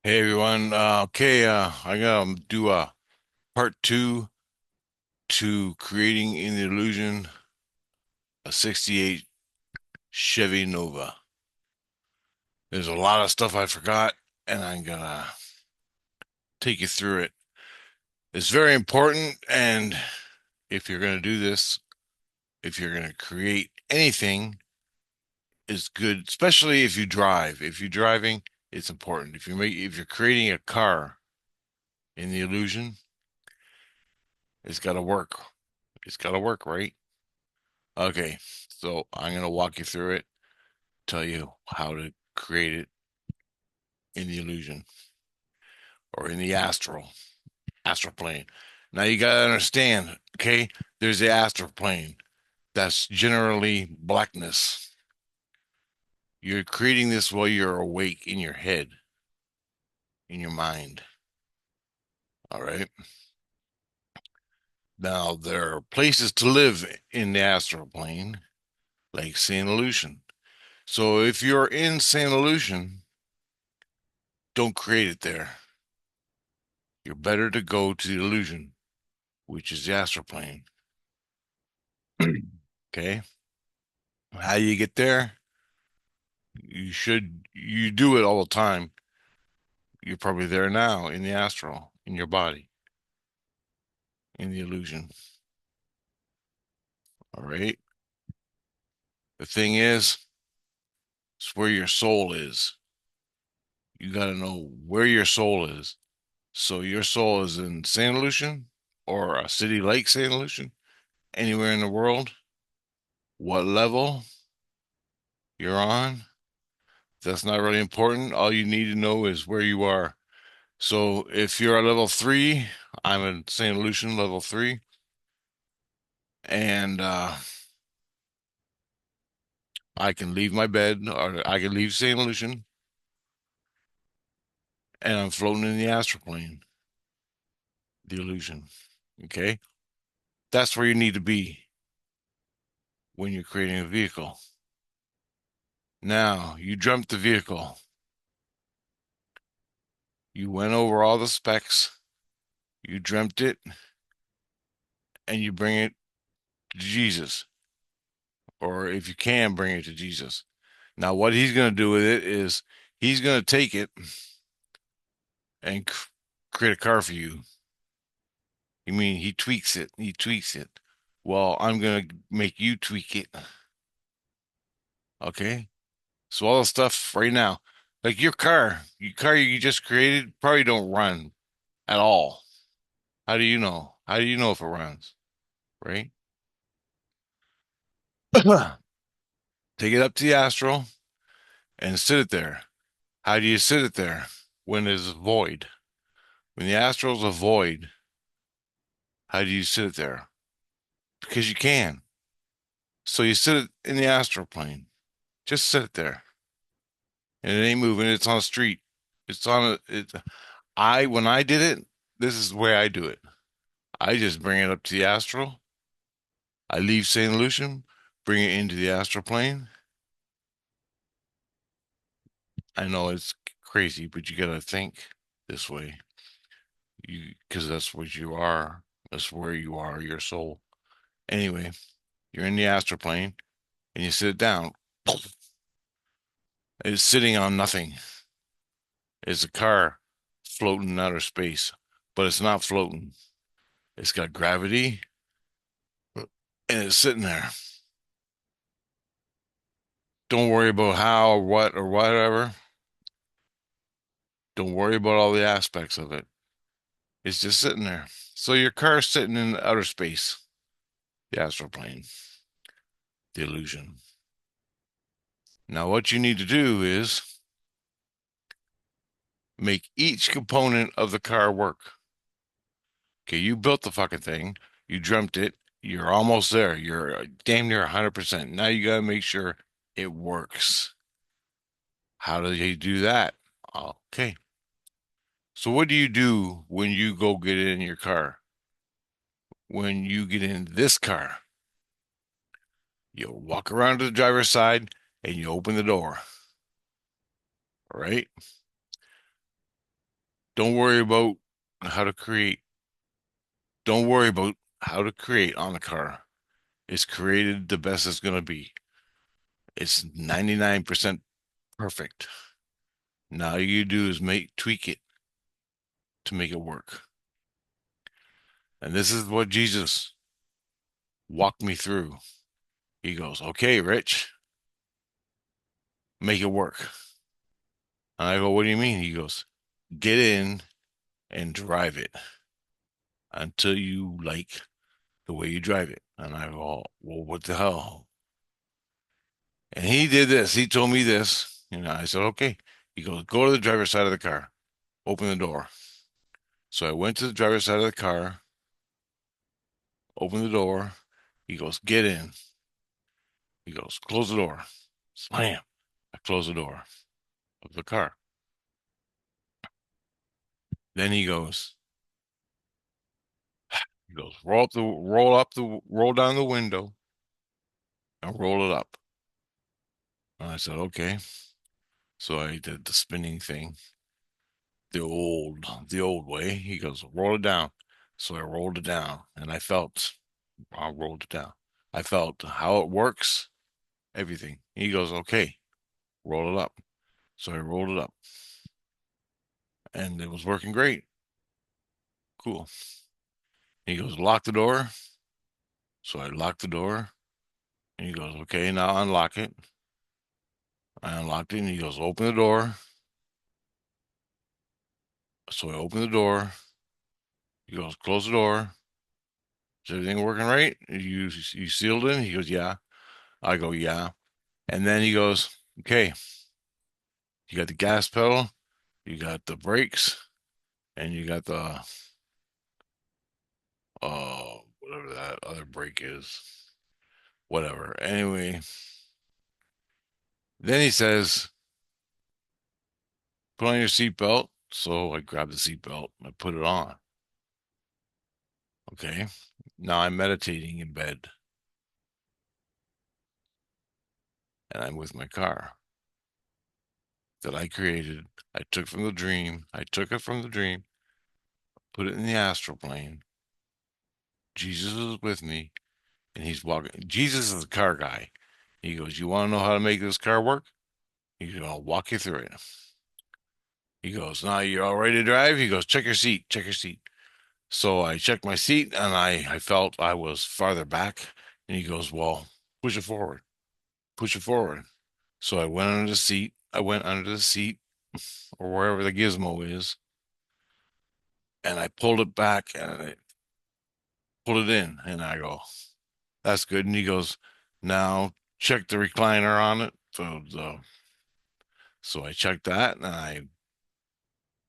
Hey everyone. I gotta do a part two to creating in the illusion a 68 Chevy Nova. There's a lot of stuff I forgot, and I'm gonna take you through it. It's very important, and if you're gonna do this, if you're gonna create anything, it's good, especially if you drive. If you're driving, it's important. If you're creating a car in the illusion, it's gotta work. It's gotta work, right? Okay, so I'm gonna walk you through it, tell you how to create it in the illusion or in the astral plane. Now you gotta understand, okay? There's the astral plane. That's generally blackness. You're creating this while you're awake in your head, in your mind. All right. Now there are places to live in the astral plane, like Saint Illusion. So if you're in Saint Illusion, don't create it there. You're better to go to the illusion, which is the astral plane. Okay. How you get there? You do it all the time. You're probably there now in the astral, in your body, in the illusion. All right. The thing is, it's where your soul is. You got to know where your soul is. So your soul is in Saint Lucian or a city like Saint Lucian, anywhere in the world, what level you're on. That's not really important. All you need to know is where you are. So if you're at level three, I'm in St. Lucian level three, and I can leave my bed or I can leave St. Lucian and I'm floating in the astral plane, the illusion. Okay? That's where you need to be when you're creating a vehicle. Now, you dreamt the vehicle. You went over all the specs, you dreamt it, and you bring it to Jesus. Or if you can, bring it to Jesus. Now, what he's going to do with it is he's going to take it and create a car for you. You mean he tweaks it? He tweaks it. Well, I'm gonna make you tweak it. Okay. So all the stuff right now, like your car you just created probably don't run at all. How do you know? How do you know if it runs? Right? Take it up to the astral and sit it there. How do you sit it there when there's a void? When the astral's a void, how do you sit it there? Because you can. So you sit it in the astral plane. Just sit it there. And it ain't moving. It's on a street. It's on a. When I did it, this is the way I do it. I just bring it up to the astral. I leave Saint Lucian, bring it into the astral plane. I know it's crazy, but you gotta think this way. Because that's what you are. That's where you are, your soul. Anyway, you're in the astral plane and you sit down. It's sitting on nothing. It's a car floating in outer space, but it's not floating. It's got gravity and it's sitting there. Don't worry about how or what or whatever. Don't worry about all the aspects of it. It's just sitting there. So your car's sitting in outer space, the astral plane, the illusion. Now, what you need to do is make each component of the car work. Okay, you built the fucking thing, you dreamt it, you're almost there. You're damn near 100%. Now you got to make sure it works. How do you do that? Okay. So, what do you do when you go get in your car? When you get in this car, you walk around to the driver's side and you open the door. All right. Don't worry about how to create. Don't worry about how to create on the car. It's created the best it's going to be. It's 99% perfect. Now you do is tweak it to make it work. And this is what Jesus walked me through. He goes, "Okay, Rich, make it work." And I go, "What do you mean?" He goes, "Get in and drive it until you like the way you drive it." And I go, "Well, what the hell?" And he did this. He told me this. I said, "Okay." He goes, "Go to the driver's side of the car, open the door." So I went to the driver's side of the car, opened the door. He goes, "Get in." He goes, "Close the door." Slam. I close the door of the car. Then he goes, roll down the window and roll it up. And I said, "Okay." So I did the spinning thing, the old way. He goes, "Roll it down." So I rolled it down and I rolled it down. I felt how it works, everything. He goes, "Okay, roll it up." So I rolled it up and it was working great. Cool. He goes, "Lock the door." So I locked the door and he goes, "Okay, now unlock it." I unlocked it and he goes, "Open the door." So I opened the door. He goes, "Close the door." Is everything working right? You sealed it? He goes, "Yeah." I go, "Yeah." And then he goes, "Okay, you got the gas pedal, you got the brakes, and you got the whatever that other brake is. Whatever." Anyway, then he says, "Put on your seatbelt." So I grabbed the seatbelt, I put it on. Okay. Now I'm meditating in bed and I'm with my car that I created. I took from the dream. I took it from the dream, put it in the astral plane. Jesus is with me and he's walking. Jesus is the car guy. He goes, "You want to know how to make this car work?" He's going to walk you through it. He goes, "Now you're all ready to drive?" He goes, "Check your seat, check your seat." So I checked my seat and I felt I was farther back. And he goes, "Well, push it forward, push it forward." So I went under the seat. I went under the seat or wherever the gizmo is, and I pulled it back and I pulled it in. And I go, "That's good." And he goes, "Now check the recliner on it." So I checked that and I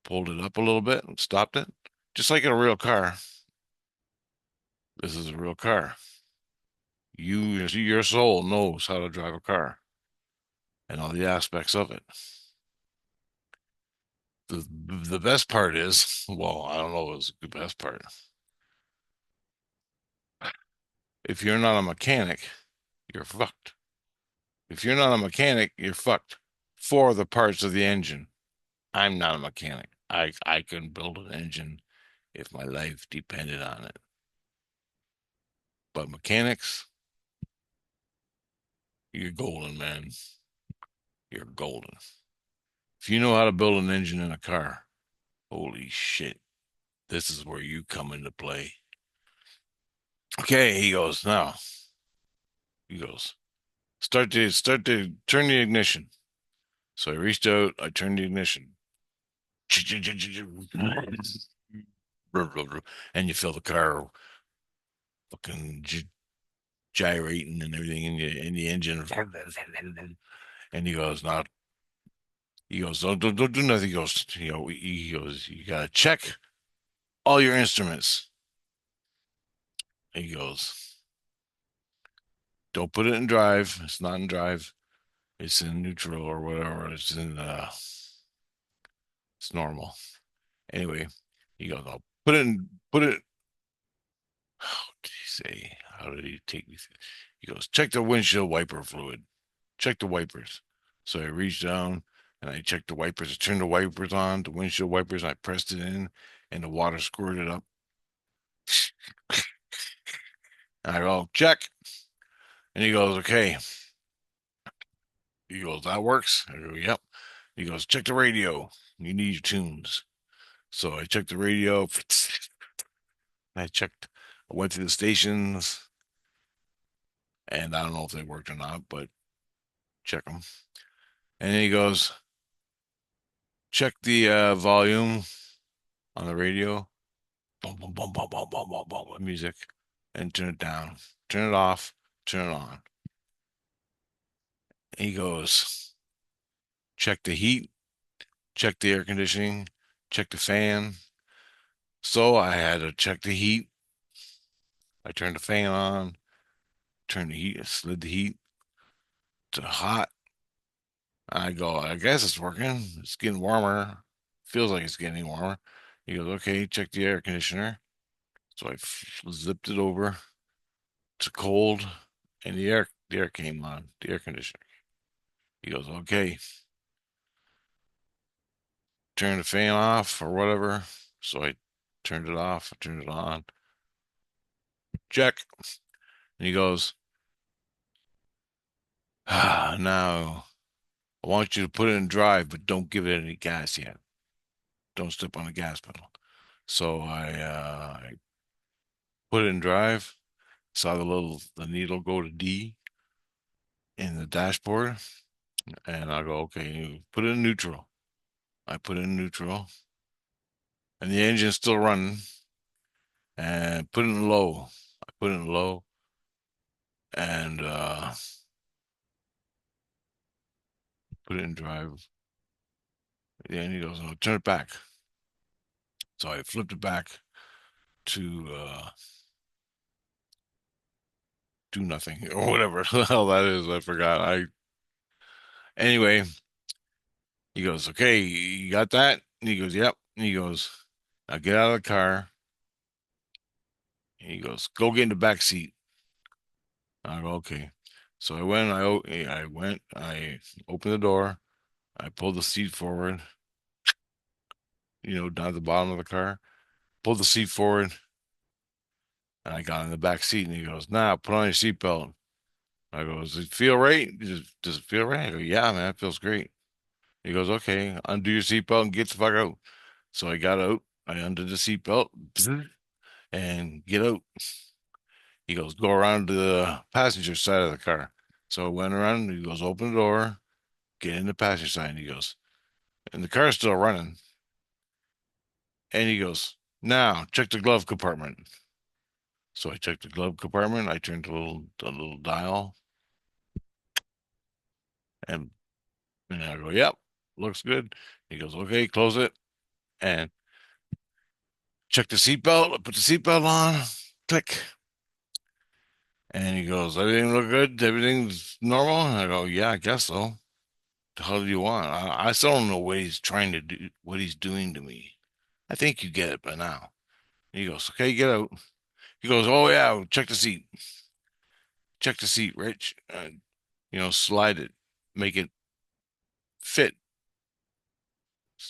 pulled it up a little bit and stopped it. Just like in a real car. This is a real car. Your soul knows how to drive a car and all the aspects of it. The best part is, well, I don't know if it's the best part. If you're not a mechanic, you're fucked. If you're not a mechanic, you're fucked for the parts of the engine. I'm not a mechanic. I couldn't build an engine if my life depended on it. But mechanics, you're golden, man. You're golden. If you know how to build an engine in a car, holy shit, this is where you come into play. Okay, he goes, now. He goes, start to turn the ignition. So I reached out, I turned the ignition. And you feel the car fucking gyrating and everything in the engine. And he goes, "Now," he goes, don't do nothing." He goes, "You gotta check all your instruments." He goes, "Don't put it in drive. It's not in drive. It's in neutral or whatever. It's normal." Anyway, he goes, "I'll put it." How did he say? How did he take me through? He goes, "Check the windshield wiper fluid. Check the wipers." So I reached down. and I checked the wipers. I turned the wipers on, the windshield wipers, and I pressed it in, and the water squirted up. And I go, check. And he goes, okay. He goes, that works. I go, yep. He goes, check the radio. You need your tunes. So I checked the radio. I checked, I went to the stations, and I don't know if they worked or not, but check them. And then he goes, check the volume on the radio. Boom, boom, boom, boom, boom, boom, boom, boom, music, and turn it down, turn it off, turn it on. And he goes, check the heat, check the air conditioning, check the fan. So I had to check the heat. I turned the fan on, turned the heat, slid the heat to hot. I go, I guess it's working. It's getting warmer. Feels like it's getting warmer. He goes, okay, check the air conditioner. So I zipped it over to cold, and the air came on, the air conditioner. He goes, okay, turn the fan off or whatever. So I turned it off, I turned it on. Check. And he goes, now I want you to put it in drive, but don't give it any gas yet. Don't step on the gas pedal. So I put it in drive, saw the needle go to D in the dashboard, and I go, okay, put it in neutral. I put it in neutral, and the engine's still running, and put it in low. I put it in low, and put it in drive. And he goes, no, turn it back. So I flipped it back to do nothing or whatever the hell that is. I forgot. Anyway, he goes, okay, you got that? And he goes, yep. And he goes, now get out of the car. And he goes, go get in the back seat. I go, okay. So I opened the door. I pulled the seat forward, down at the bottom of the car, pulled the seat forward, and I got in the back seat. And he goes, now put on your seatbelt. I go, does it feel right? Does it feel right? I go, yeah, man, it feels great. He goes, okay, undo your seatbelt and get the fuck out. So I got out. I undid the seatbelt and get out. He goes, go around to the passenger side of the car. So I went around. He goes, open the door, get in the passenger side. And he goes, and the car's still running. And he goes, now check the glove compartment. So I checked the glove compartment. I turned the little dial, and I go, yep, looks good. He goes, okay, close it and check the seatbelt. I put the seatbelt on, click. And he goes, everything look good? Everything's normal? And I go, yeah, I guess so. The hell do you want? I still don't know what he's trying to do, what he's doing to me. I think you get it by now. He goes, okay, get out. He goes, oh yeah, check the seat. Check the seat, Rich. Slide it, make it fit.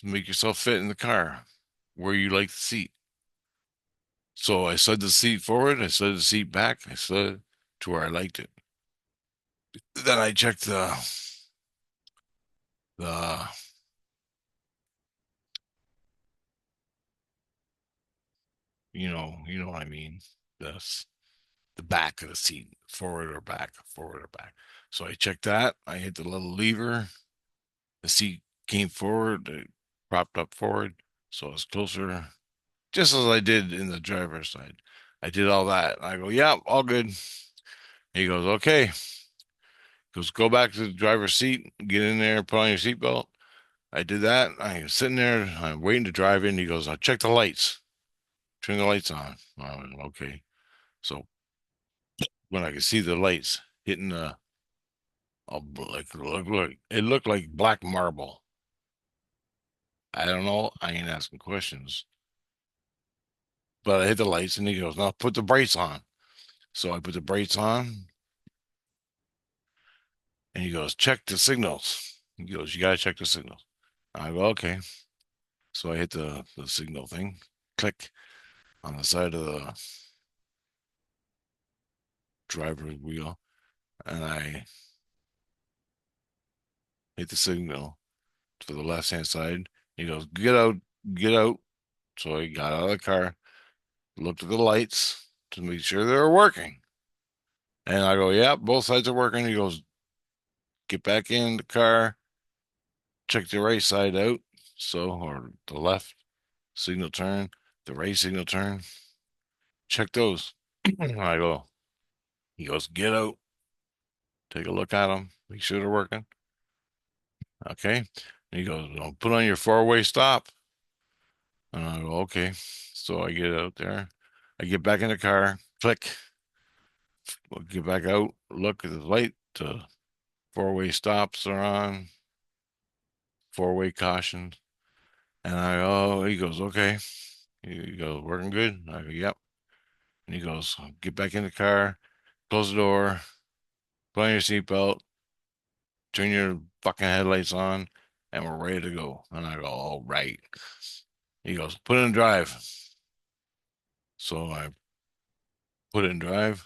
Make yourself fit in the car where you like the seat. So I slid the seat forward, I slid the seat back, I slid to where I liked it. Then I checked the you know what I mean. The the back of the seat, forward or back, forward or back. So I checked that. I hit the little lever. The seat came forward, it propped up forward, so it's closer, just as I did in the driver's side. I did all that. I go, yeah, all good. He goes, okay. He goes, go back to the driver's seat, get in there, put on your seatbelt. I did that. I'm sitting there, I'm waiting to drive in. He goes, I'll check the lights, turn the lights on. I went, okay. So when I could see the lights hitting it looked like black marble. I don't know. I ain't asking questions. But I hit the lights and he goes, now put the brakes on. So I put the brakes on and he goes, check the signals. He goes, you gotta check the signal. I go, okay. So I hit the signal thing, click on the side of the driver's wheel, and I hit the signal for the left hand side. He goes, get out, get out. So I got out of the car, looked at the lights to make sure they were working. And I go, yeah, both sides are working. He goes, get back in the car, check the right side out. So, or the left signal turn, the right signal turn, check those. I go, he goes, get out, take a look at them, make sure they're working. Okay. And he goes, well, put on your four-way stop. And I go, okay. So I get out there. I get back in the car, click, get back out, look at the light. The four-way stops are on, four-way caution. And I go, oh, he goes, okay. He goes, working good? I go, yep. And he goes, get back in the car, close the door, put on your seatbelt, turn your fucking headlights on, and we're ready to go. And I go, all right. He goes, put it in drive. So I put it in drive.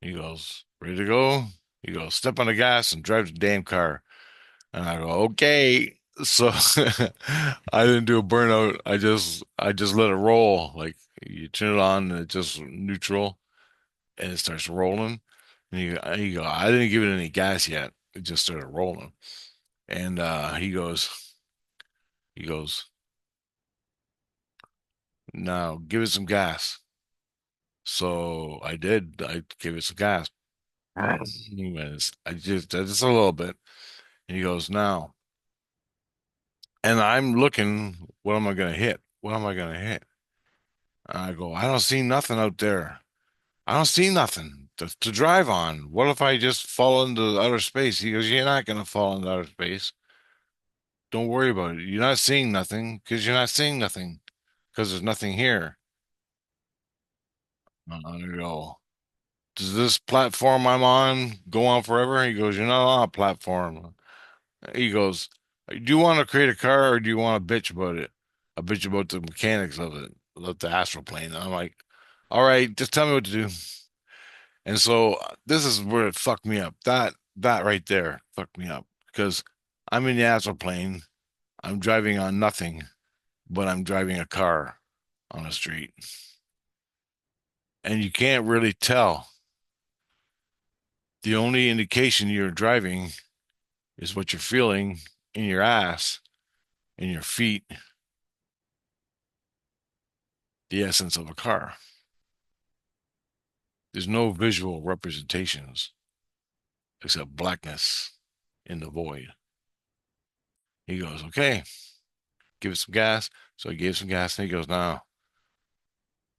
He goes, ready to go? He goes, step on the gas and drive the damn car. And I go, okay. So I didn't do a burnout. I just let it roll. Like you turn it on and it's just neutral and it starts rolling. And he go, I didn't give it any gas yet. It just started rolling. And he goes, now give it some gas. So I did. I gave it some gas. Anyways, just a little bit. And he goes, now, and I'm looking, what am I gonna hit? What am I gonna hit? And I go, I don't see nothing out there. I don't see nothing to drive on. What if I just fall into outer space? He goes, you're not gonna fall into outer space. Don't worry about it. You're not seeing nothing because you're not seeing nothing because there's nothing here. I go, does this platform I'm on go on forever? He goes, you're not on a platform. He goes, do you want to create a car or do you want to bitch about it? I bitch about the mechanics of it, of the astral plane. And I'm like, all right, just tell me what to do. And so this is where it fucked me up. That right there fucked me up because I'm in the astral plane. I'm driving on nothing, but I'm driving a car on a street. And you can't really tell. The only indication you're driving is what you're feeling in your ass, in your feet, the essence of a car. There's no visual representations except blackness in the void. He goes, okay, give it some gas. So I gave some gas and he goes, now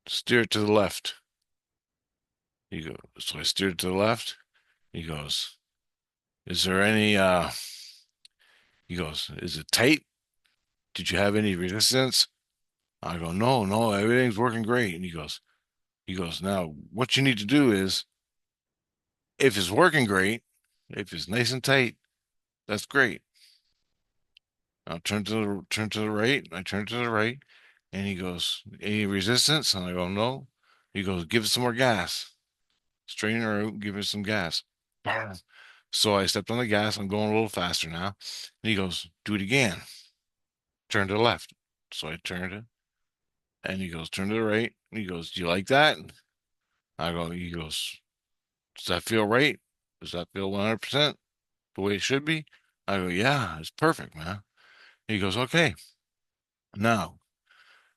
steer it to the left. He goes, so I steered it to the left. He goes, is there any he goes, is it tight? Did you have any resistance? I go, no, no, everything's working great. And he goes, now what you need to do is if it's working great, if it's nice and tight, that's great. I'll turn to the right. I turn to the right, and he goes, any resistance? And I go, no. He goes, give it some more gas. Straighten her out, give it some gas. So I stepped on the gas. I'm going a little faster now. And he goes, do it again. Turn to the left. So I turned it, and he goes, turn to the right. And he goes, do you like that? He goes, does that feel right? Does that feel 100% the way it should be? I go, yeah, it's perfect, man. He goes, okay. Now,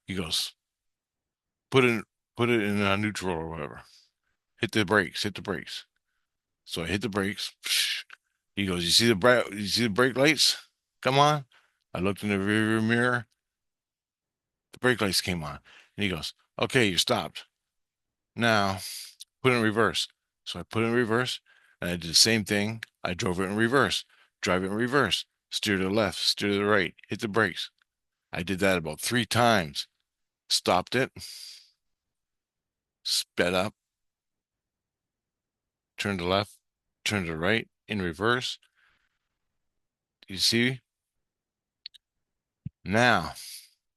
he goes, put it put it in neutral or whatever. Hit the brakes, hit the brakes. So I hit the brakes. He goes, you see the brake lights? Come on. I looked in the rearview mirror. The brake lights came on. And he goes, okay, you stopped. Now put it in reverse. So I put it in reverse and I did the same thing. I drove it in reverse, drive it in reverse, steer to the left, steer to the right, hit the brakes. I did that about 3 times. Stopped it, sped up, turned to left, turned to right, in reverse. You see? Now,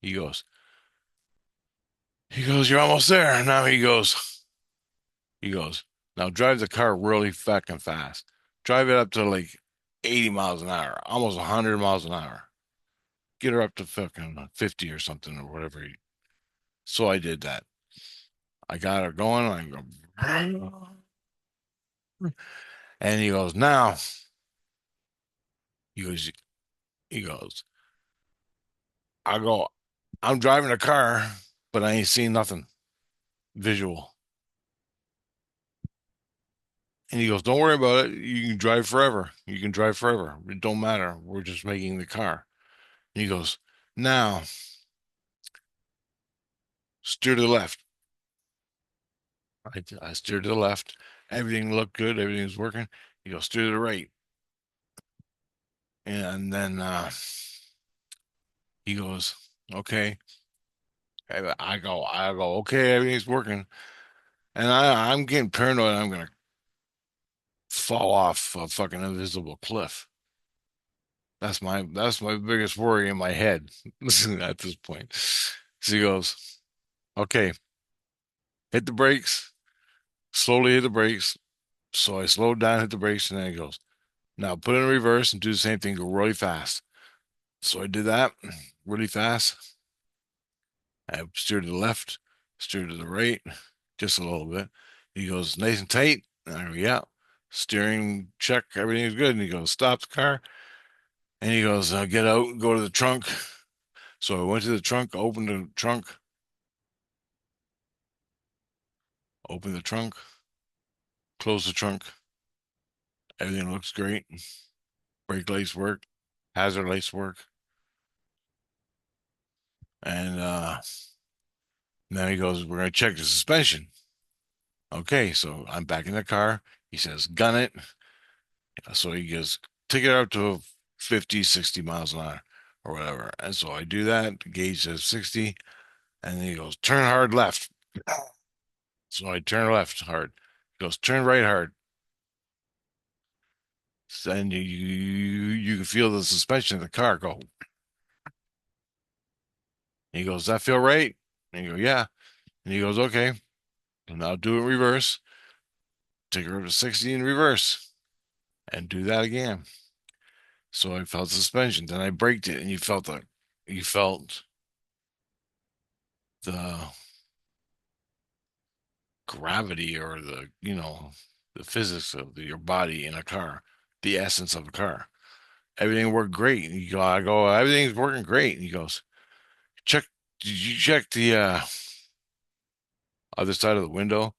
he goes, you're almost there. Now he goes, now drive the car really fucking fast. Drive it up to like 80 miles an hour, almost 100 miles an hour. Get her up to fucking 50 or something or whatever. So I did that. I got her going. I go, and he goes, now, he goes, he goes, I go, I'm driving a car, but I ain't seeing nothing visual. And he goes, don't worry about it. You can drive forever. You can drive forever. It don't matter. We're just making the car. And he goes, now steer to the left. I steered to the left. Everything looked good. Everything was working. He goes, steer to the right. And then he goes, okay. I go, okay, everything's working. And I'm getting paranoid. I'm gonna fall off a fucking invisible cliff. That's my biggest worry in my head. Listen at this point. So he goes, okay, hit the brakes, slowly hit the brakes. So I slowed down, hit the brakes, and then he goes, now put it in reverse and do the same thing, go really fast. So I did that really fast. I steered to the left, steered to the right, just a little bit. He goes, nice and tight. And I go, yeah. Steering check, everything's good. And he goes, stop the car. And he goes, get out and go to the trunk. So I went to the trunk, opened the trunk, closed the trunk. Everything looks great. Brake lights work, hazard lights work. And now he goes, we're going to check the suspension. Okay, so I'm back in the car. He says, gun it. So he goes, take it up to 50, 60 miles an hour or whatever. And so I do that. The gauge says 60. And then he goes, turn hard left. So I turn left hard. He goes, turn right hard. And you can feel the suspension of the car go. And he goes, does that feel right? And you go, yeah. And he goes, okay. And now do it in reverse. Take her up to 60 in reverse and do that again. So I felt suspension. Then I braked it and you felt the gravity or the physics of your body in a car, the essence of a car. Everything worked great. And I go, everything's working great. And he goes, check, did you check the other side of the window?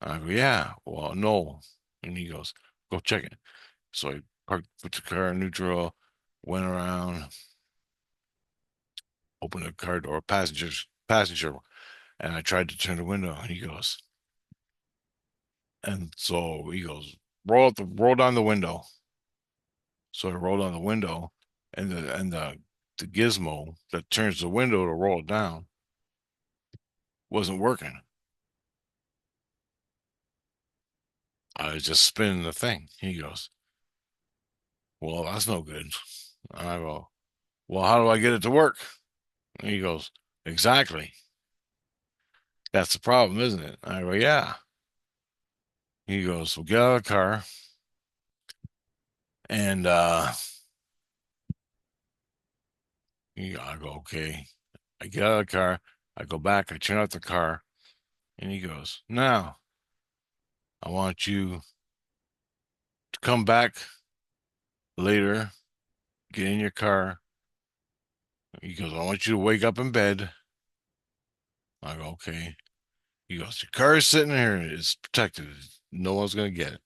And I go, yeah. Well, no. And he goes, go check it. So I parked, put the car in neutral, went around, opened the car door, passenger, and I tried to turn the window. And he goes, and so he goes, roll down the window. So I rolled down the window, and the gizmo that turns the window to roll it down wasn't working. I was just spinning the thing. He goes, well, that's no good. And I go, well, how do I get it to work? And he goes, exactly. That's the problem, isn't it? I go, yeah. He goes, well, get out of the car. And I go, okay. I get out of the car. I go back. I turn off the car. And he goes, now I want you to come back later, get in your car. He goes, I want you to wake up in bed. I go, okay. He goes, your car is sitting here. It's protected. No one's going to get it.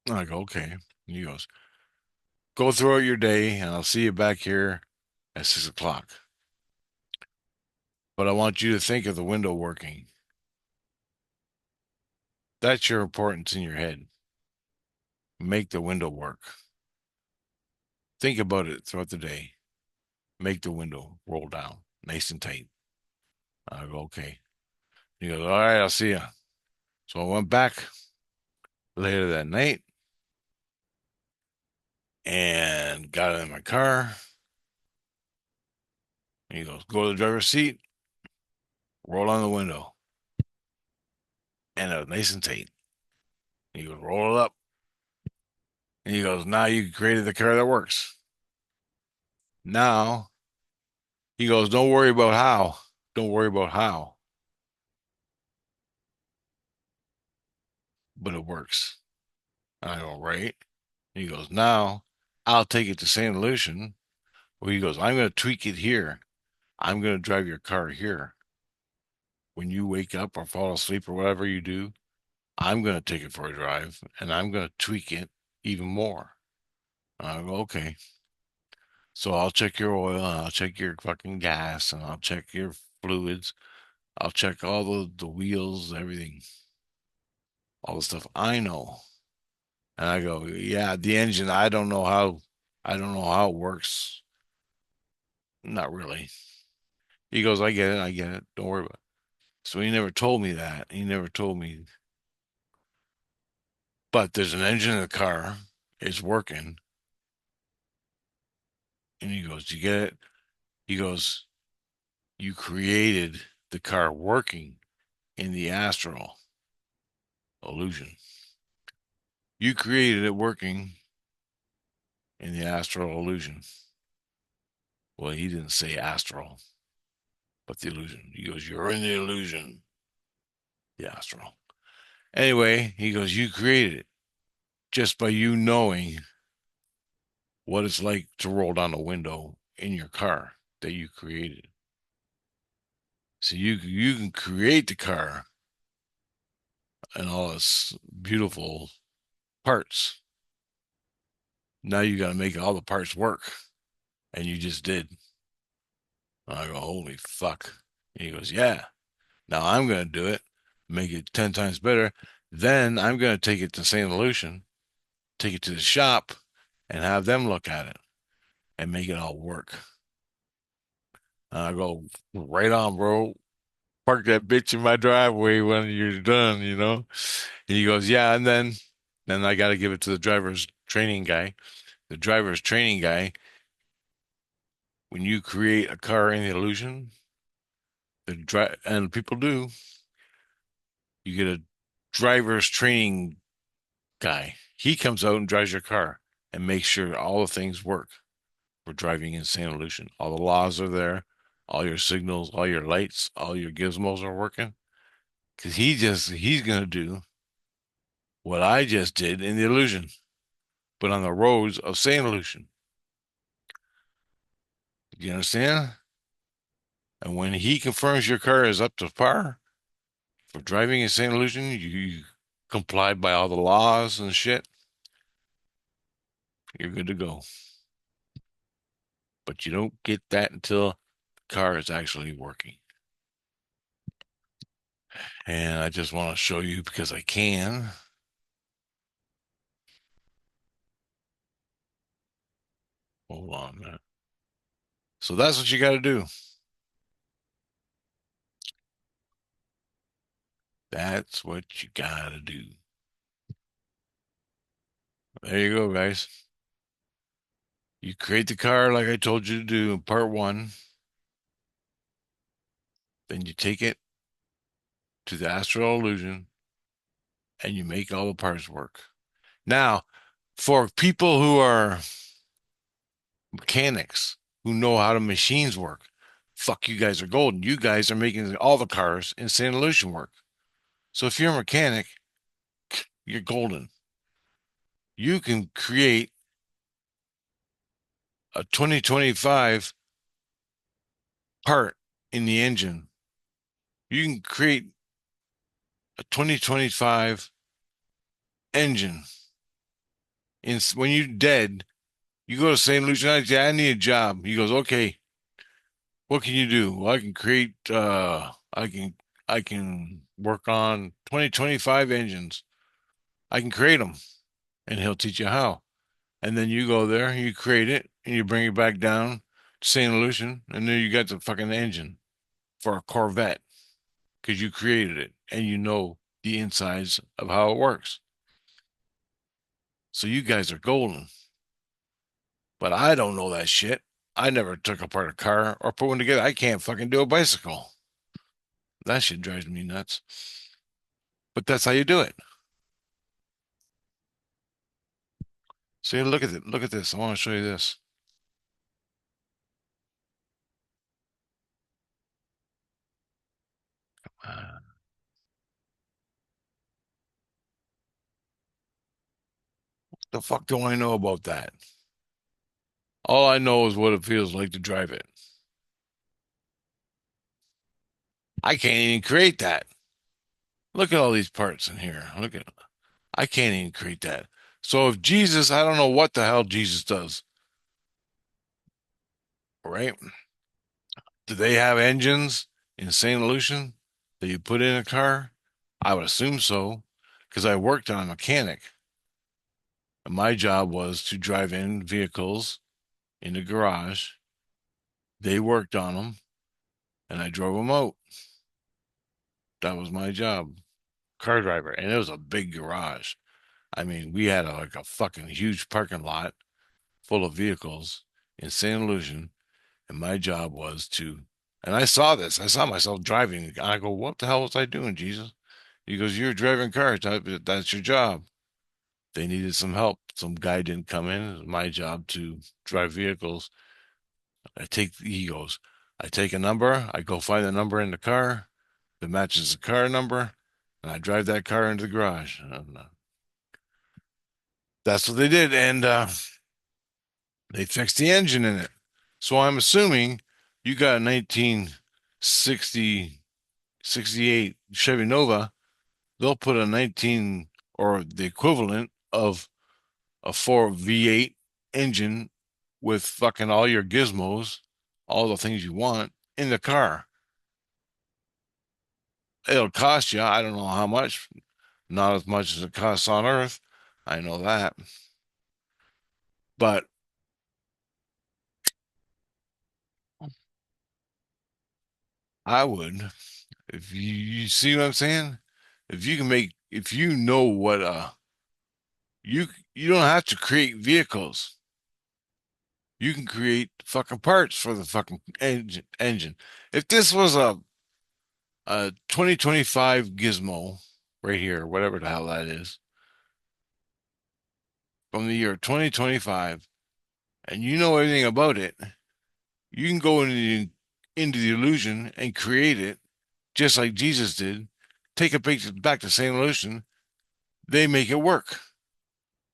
I go, okay. He goes, go throughout your day and I'll see you back here at 6 o'clock. But I want you to think of the window working. That's your importance in your head. Make the window work. Think about it throughout the day. Make the window roll down nice and tight. I go, okay. He goes, all right, I'll see you. So I went back later that night. and got in my car. And he goes, go to the driver's seat, roll on the window. And it was nice and tight. He goes, roll it up. And he goes, now you created the car that works. Now, he goes, don't worry about how. Don't worry about how, but it works. I go, right? And he goes, now I'll take it to St. Lucian. Well, he goes, I'm going to tweak it here. I'm going to drive your car here. When you wake up or fall asleep or whatever you do, I'm going to take it for a drive and I'm going to tweak it even more. And I go, okay. So I'll check your oil and I'll check your fucking gas and I'll check your fluids. I'll check all the wheels, everything, all the stuff I know. And I go, yeah, the engine, I don't know how it works. Not really. He goes, I get it, I get it. Don't worry about it. So he never told me that. He never told me. But there's an engine in the car. It's working. And he goes, you get it? He goes, you created the car working in the Astral illusion. You created it working in the Astral illusion. Well, he didn't say Astral, but the illusion. He goes, you're in the illusion, the Astral. Anyway, he goes, you created it just by you knowing what it's like to roll down a window in your car that you created. So you can create the car and all its beautiful parts. Now you got to make all the parts work, and you just did. I go, holy fuck. And he goes, yeah. Now I'm going to do it, make it 10 times better. Then I'm going to take it to St. Lucian, take it to the shop, and have them look at it and make it all work. And I go, right on, bro. Park that bitch in my driveway when you're done, you know? And he goes, yeah. And then I got to give it to the driver's training guy. The driver's training guy, when you create a car in the illusion, and people do, you get a driver's training guy. He comes out and drives your car and makes sure all the things work for driving in Santa Lucia. All the laws are there, all your signals, all your lights, all your gizmos are working. Because he's gonna do what I just did in the illusion, but on the roads of Santa Lucia. You understand? And when he confirms your car is up to par for driving in St. Lucia, you complied by all the laws and shit, you're good to go. But you don't get that until the car is actually working. And I just want to show you because I can. Hold on a minute. So that's what you got to do. That's what you got to do. There you go, guys. You create the car like I told you to do in part one. Then you take it to the Astral Illusion and you make all the parts work. Now, for people who are mechanics who know how the machines work, fuck, you guys are golden. You guys are making all the cars in St. Lucian work. So if you're a mechanic, you're golden. You can create a 2025 part in the engine. You can create a 2025 engine. When you're dead, you go to St. Lucia, I need a job. He goes, okay, what can you do? Well, I can create, I can work on 2025 engines. I can create them and he'll teach you how. And then you go there, you create it and you bring it back down to St. Lucian and then you got the fucking engine for a Corvette because you created it and you know the insides of how it works. So you guys are golden. But I don't know that shit. I never took apart a car or put one together. I can't fucking do a bicycle. That shit drives me nuts. But that's how you do it. See, look at it. Look at this. I want to show you this. Uh, the fuck do I know about that? All I know is what it feels like to drive it. I can't even create that. Look at all these parts in here. Look at I can't even create that. So if Jesus, I don't know what the hell Jesus does, right? Do they have engines in St. Lucian that you put in a car? I would assume so, because I worked on a mechanic. And my job was to drive in vehicles in the garage. They worked on them, and I drove them out. That was my job, car driver. And it was a big garage. I mean, we had like a fucking huge parking lot full of vehicles in St. Lucian, and my job was to, and I saw this. I saw myself driving. And I go, "What the hell was I doing, Jesus?" He goes, "You're driving cars. That's your job." They needed some help. Some guy didn't come in. It was my job to drive vehicles. He goes, I take a number. I go find the number in the car that matches the car number, and I drive that car into the garage. And, that's what they did. And they fixed the engine in it. So I'm assuming you got a 1960, 68 Chevy Nova. They'll put a 19 or the equivalent of a 4 V8 engine with fucking all your gizmos, all the things you want in the car. It'll cost you, I don't know how much, not as much as it costs on Earth. I know that. But I would, if you see what I'm saying? If you can make, if you know what, you, you don't have to create vehicles. You can create fucking parts for the fucking engine. If this was a 2025 gizmo right here, whatever the hell that is, from the year 2025, and you know everything about it, you can go into the illusion and create it just like Jesus did. Take it back to St. Lucian. They make it work.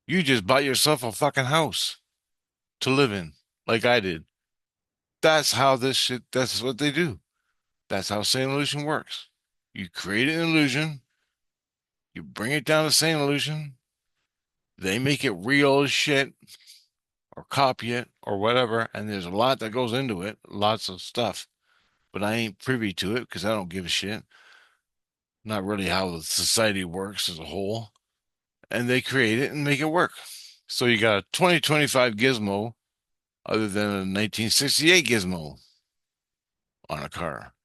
You just bought yourself a fucking house to live in, like I did. That's how this shit, that's what they do. That's how St. Lucian works. You create an illusion, you bring it down to St. Lucian, they make it real as shit or copy it or whatever. And there's a lot that goes into it, lots of stuff. But I ain't privy to it because I don't give a shit. Not really how the society works as a whole. And they create it and make it work. So you got a 2025 gizmo other than a 1968 gizmo on a car.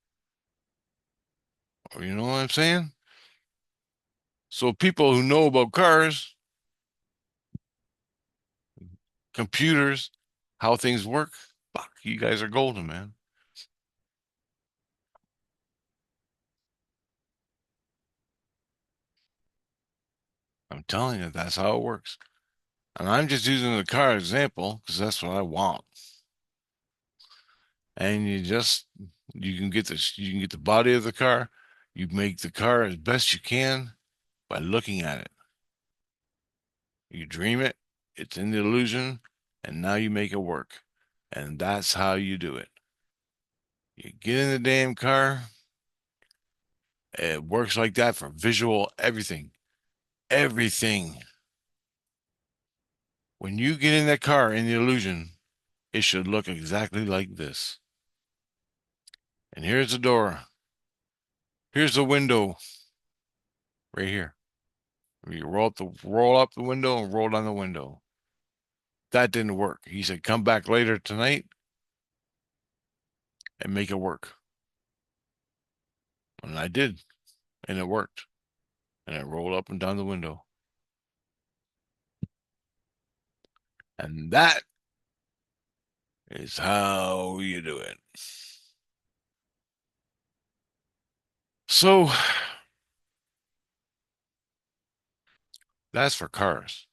You know what I'm saying? So people who know about cars, computers, how things work, fuck, you guys are golden, man. I'm telling you, that's how it works. And I'm just using the car example because that's what I want. And you can get the body of the car. You make the car as best you can by looking at it. You dream it, it's in the illusion, and now you make it work. And that's how you do it. You get in the damn car, it works like that for visual everything. Everything. When you get in that car in the illusion, it should look exactly like this. And here's the door. Here's the window right here. You roll up the window and roll down the window. That didn't work. He said, come back later tonight and make it work. And I did, and it worked. And it rolled up and down the window. And that is how you do it. So that's for cars.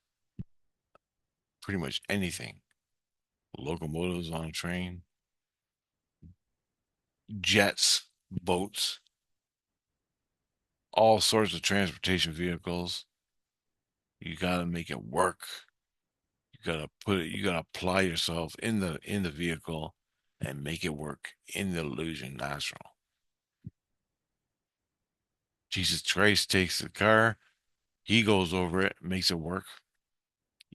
Pretty much anything. Locomotives on a train, jets, boats, all sorts of transportation vehicles. You gotta make it work. You gotta put it, you gotta apply yourself in the vehicle and make it work in the illusion astral. Jesus Christ takes the car, he goes over it, makes it work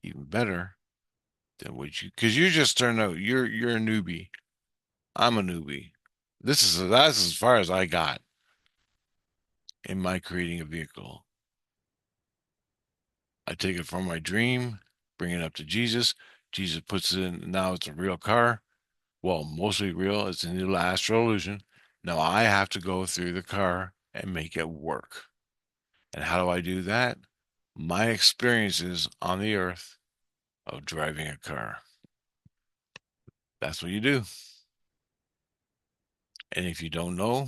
even better than what you because you just turned out you're a newbie. I'm a newbie. That's as far as I got in my creating a vehicle. I take it from my dream, bring it up to Jesus. Jesus puts it in. Now it's a real car. Well, mostly real. It's a new astral illusion. Now I have to go through the car and make it work. And how do I do that? My experiences on the earth of driving a car. That's what you do. And if you don't know,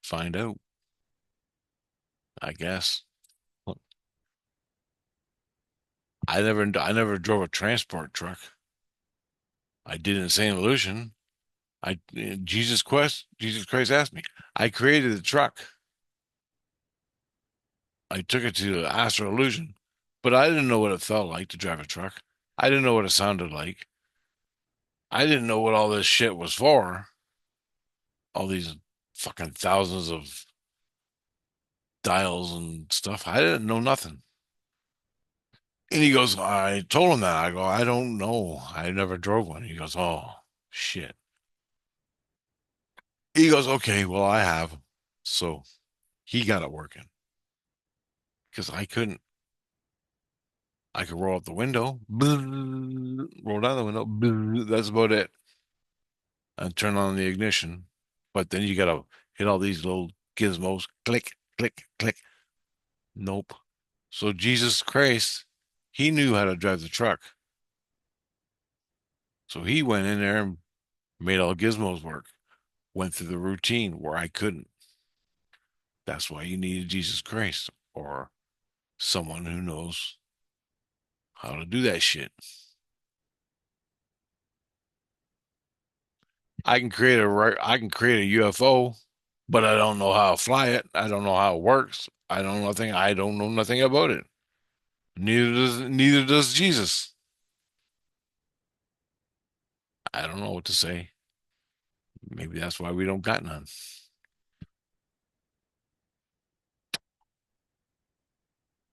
find out, I guess. I never drove a transport truck. I did insane illusion. Jesus Christ asked me. I created the truck. I took it to Astral Illusion, but I didn't know what it felt like to drive a truck. I didn't know what it sounded like. I didn't know what all this shit was for. All these fucking thousands of dials and stuff. I didn't know nothing. And he goes, I told him that. I go, I don't know. I never drove one. He goes, oh, shit. He goes, okay, well, I have. So he got it working because I couldn't. I could roll out the window, roll down the window. That's about it. And turn on the ignition. But then you gotta hit all these little gizmos. Click, click, click. Nope. So Jesus Christ, he knew how to drive the truck. So he went in there and made all gizmos work. Went through the routine where I couldn't. That's why you needed Jesus Christ or someone who knows how to do that shit. I can create a UFO, but I don't know how to fly it. I don't know how it works. I don't know nothing about it. Neither does Jesus. I don't know what to say. Maybe that's why we don't got none.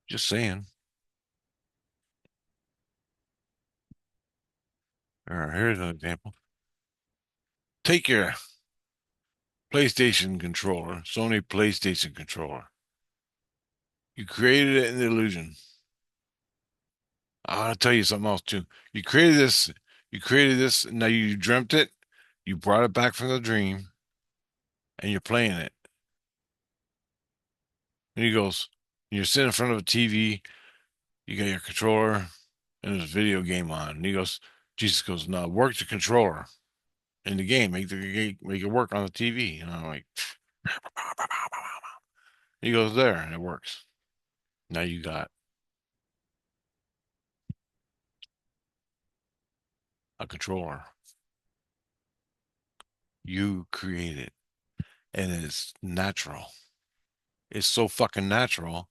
Just saying. All right, here's an example. Take your PlayStation controller, Sony PlayStation controller. You created it in the illusion. I want to tell you something else too. You created this, you created this, now you dreamt it, you brought it back from the dream, and you're playing it. And he goes, you're sitting in front of a TV, you got your controller, and there's a video game on. And he goes, Jesus goes, no, work the controller in the game, make it work on the TV. And I'm like, he goes there, and it works. Now you got a controller. You create it, and it's natural. It's so fucking natural.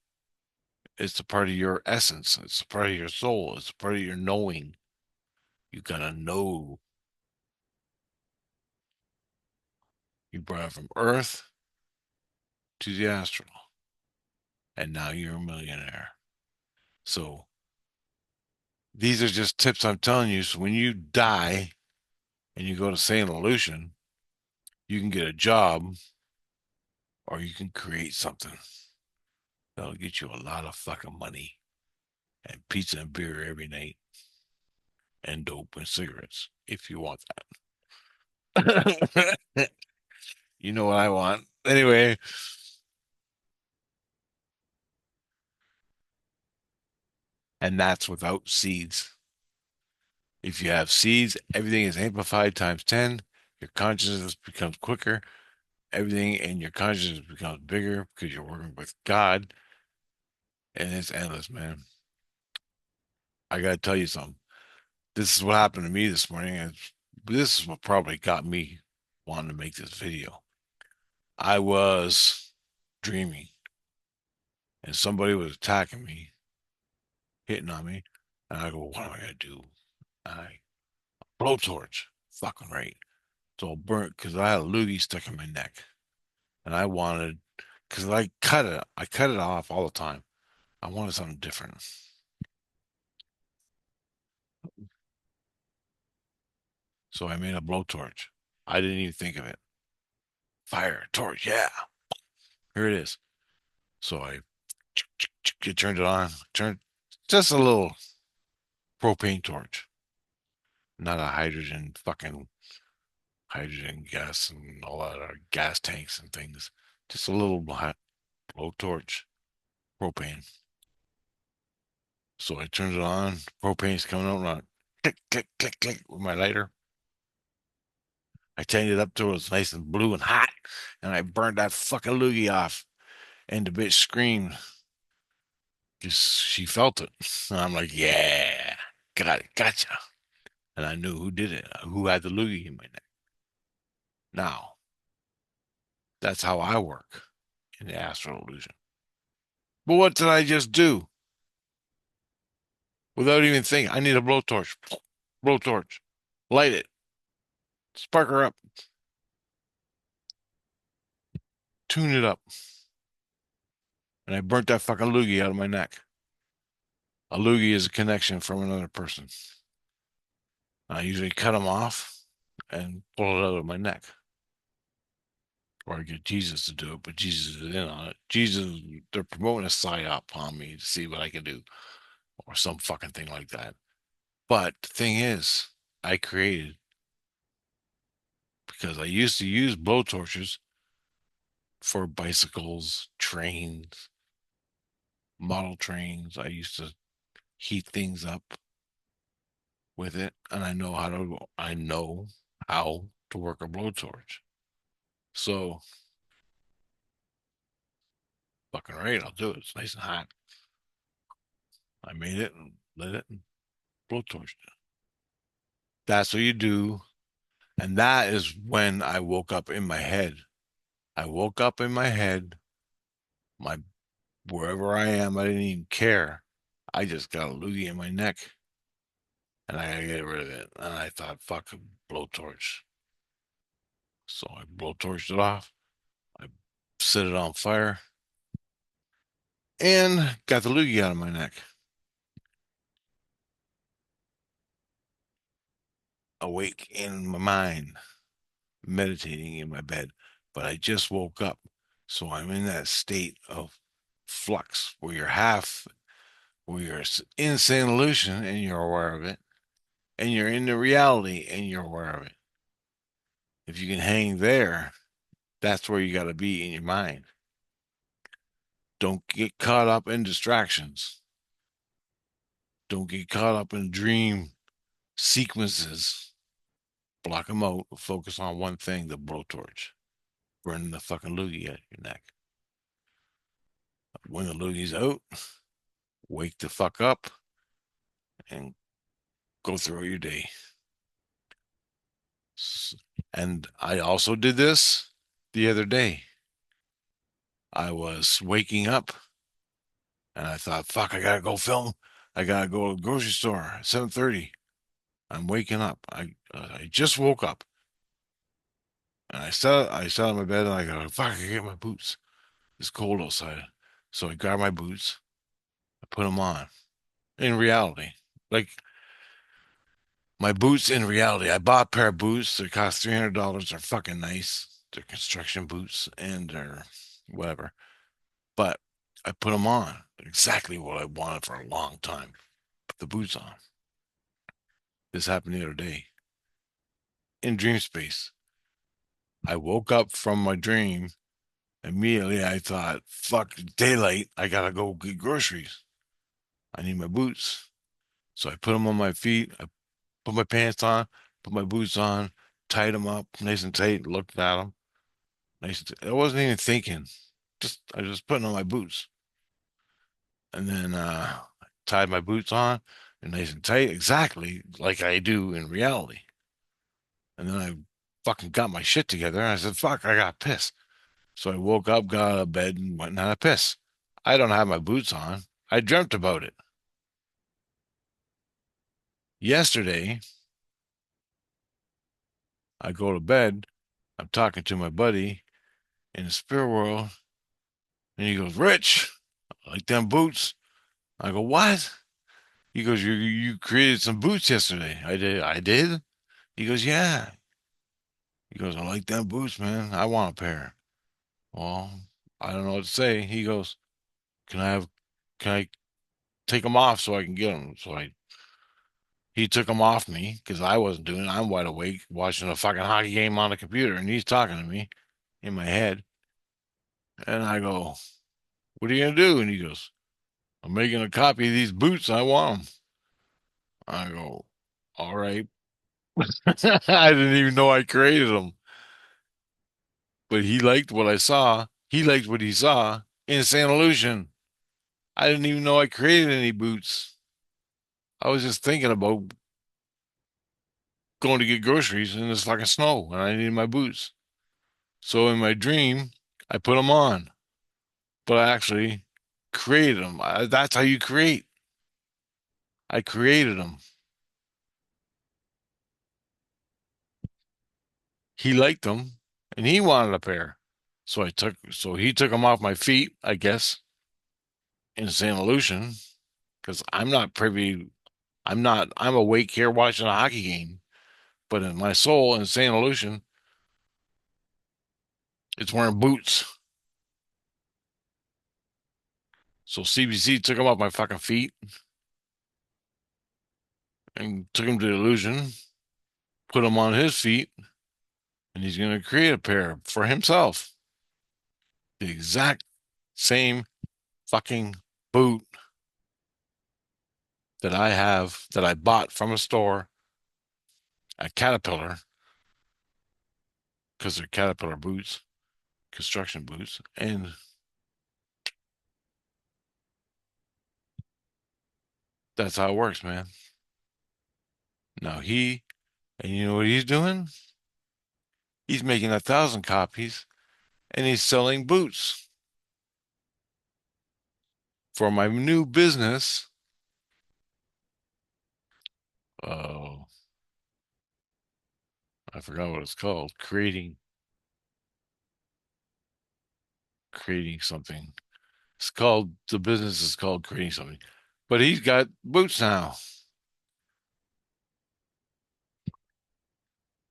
It's a part of your essence. It's a part of your soul. It's a part of your knowing. You gotta know. You brought it from Earth to the astral, and now you're a millionaire. So these are just tips I'm telling you. So when you die and you go to St. Lucian, you can get a job or you can create something that'll get you a lot of fucking money and pizza and beer every night and dope and cigarettes if you want that. You know what I want. Anyway, and that's without seeds. If you have seeds, everything is amplified times 10. Your consciousness becomes quicker. Everything in your consciousness becomes bigger because you're working with God, and it's endless, man. I gotta tell you something. This is what happened to me this morning, and this is what probably got me wanting to make this video. I was dreaming, and somebody was attacking me, hitting on me, and I go, "What am I gonna do?" And I blowtorch, fucking right. So burnt because I had a loogie stuck in my neck, and I wanted because I cut it off all the time. I wanted something different, so I made a blowtorch. I didn't even think of it. Fire torch, yeah, here it is. So I turned it on, turned just a little propane torch, not a hydrogen gas and all that gas tanks and things. Just a little blowtorch, propane. So I turned it on. Propane's coming out, and I click, click, click, click with my lighter. I turned it up till it was nice and blue and hot, and I burned that fucking loogie off. And the bitch screamed because she felt it. And I'm like, yeah, got it, gotcha. And I knew who did it, who had the loogie in my neck. Now, that's how I work in the astral illusion. But what did I just do? Without even thinking, I need a blowtorch. Blowtorch. Light it. Spark her up. Tune it up. And I burnt that fucking loogie out of my neck. A loogie is a connection from another person. I usually cut them off and pull it out of my neck. Or I get Jesus to do it, but Jesus is in on it. Jesus, they're promoting a psyop on me to see what I can do, or some fucking thing like that. But the thing is, I created because I used to use blowtorches for bicycles, trains, model trains. I used to heat things up with it, and I know how to work a blowtorch. So fucking right, I'll do it. It's nice and hot. I made it and lit it and blowtorched it. That's what you do. And that is when I woke up in my head. I woke up in my head, my wherever I am, I didn't even care. I just got a loogie in my neck and I gotta get rid of it. And I thought, fuck, blowtorch. So I blowtorched it off. I set it on fire and got the loogie out of my neck. Awake in my mind, meditating in my bed, but I just woke up. So I'm in that state of flux where you're in sane illusion and you're aware of it, and you're in the reality and you're aware of it. If you can hang there, that's where you got to be in your mind. Don't get caught up in distractions. Don't get caught up in dream sequences. Block them out. Focus on one thing, the blowtorch. Burning the fucking loogie out your neck. When the loogie's out, wake the fuck up and go through your day. And I also did this the other day. I was waking up and I thought, fuck, I gotta go film. I gotta go to the grocery store at 7:30. I'm waking up. I just woke up. And I sat on my bed and I go, fuck, I can get my boots. It's cold outside. So I grabbed my boots, I put them on. In reality, like my boots in reality, I bought a pair of boots that cost $300. They're fucking nice. They're construction boots and they're whatever. But I put them on. Exactly what I wanted for a long time. Put the boots on. This happened the other day in dream space. I woke up from my dream. Immediately, I thought, fuck, daylight. I gotta go get groceries. I need my boots. So I put them on my feet. I put my pants on, put my boots on, tied them up nice and tight, looked at them nice and I wasn't even thinking. I was just putting on my boots. And then tied my boots on and nice and tight, exactly like I do in reality. And then I fucking got my shit together and I said, fuck, I got pissed. So I woke up, got out of bed, and went and had a piss. I don't have my boots on. I dreamt about it. Yesterday, I go to bed. I'm talking to my buddy in the spirit world, and he goes, Rich, I like them boots. I go, what? He goes, you created some boots yesterday. I did. I did. He goes, yeah. He goes, I like them boots, man. I want a pair. Well, I don't know what to say. He goes, can I have, can I take them off so I can get them? He took them off me because I wasn't doing it. I'm wide awake watching a fucking hockey game on the computer, and he's talking to me in my head. And I go, what are you gonna do? And he goes, I'm making a copy of these boots. I want them. I go, all right. I didn't even know I created them, but he liked what I saw. He liked what he saw in Santa Lucia. I didn't even know I created any boots. I was just thinking about going to get groceries in this fucking snow, and I needed my boots. So in my dream, I put them on, but I actually created them. That's how you create. I created them. He liked them, and he wanted a pair. So he took them off my feet, I guess, in Santa Lucia, because I'm not privy. I'm awake here watching a hockey game, but in my soul in Santa Lucia, it's wearing boots. So CBC took them off my fucking feet and took them to the illusion, put them on his feet, and he's going to create a pair for himself. The exact same fucking boot that I have that I bought from a store at Caterpillar because they're Caterpillar boots, construction boots. And that's how it works, man. Now and you know what he's doing? He's making 1,000 copies and he's selling boots for my new business. Oh, I forgot what it's called. Creating something. The business is called creating something. But he's got boots now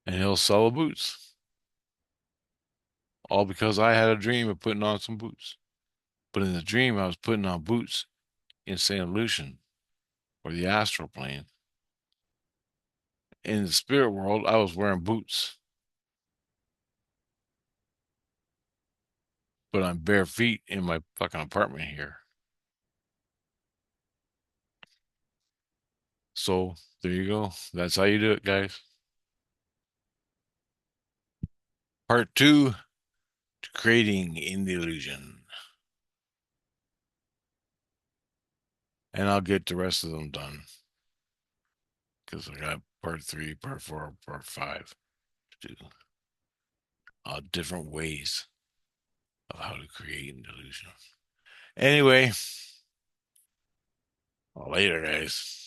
and he'll sell the boots. All because I had a dream of putting on some boots. But in the dream, I was putting on boots in St. Lucian or the astral plane. In the spirit world, I was wearing boots, but I'm bare feet in my fucking apartment here. So there you go. That's how you do it, guys. Part two, creating in the illusion. And I'll get the rest of them done because I got part three, part four, part five to do. Different ways of how to create an illusion. Anyway, later, guys.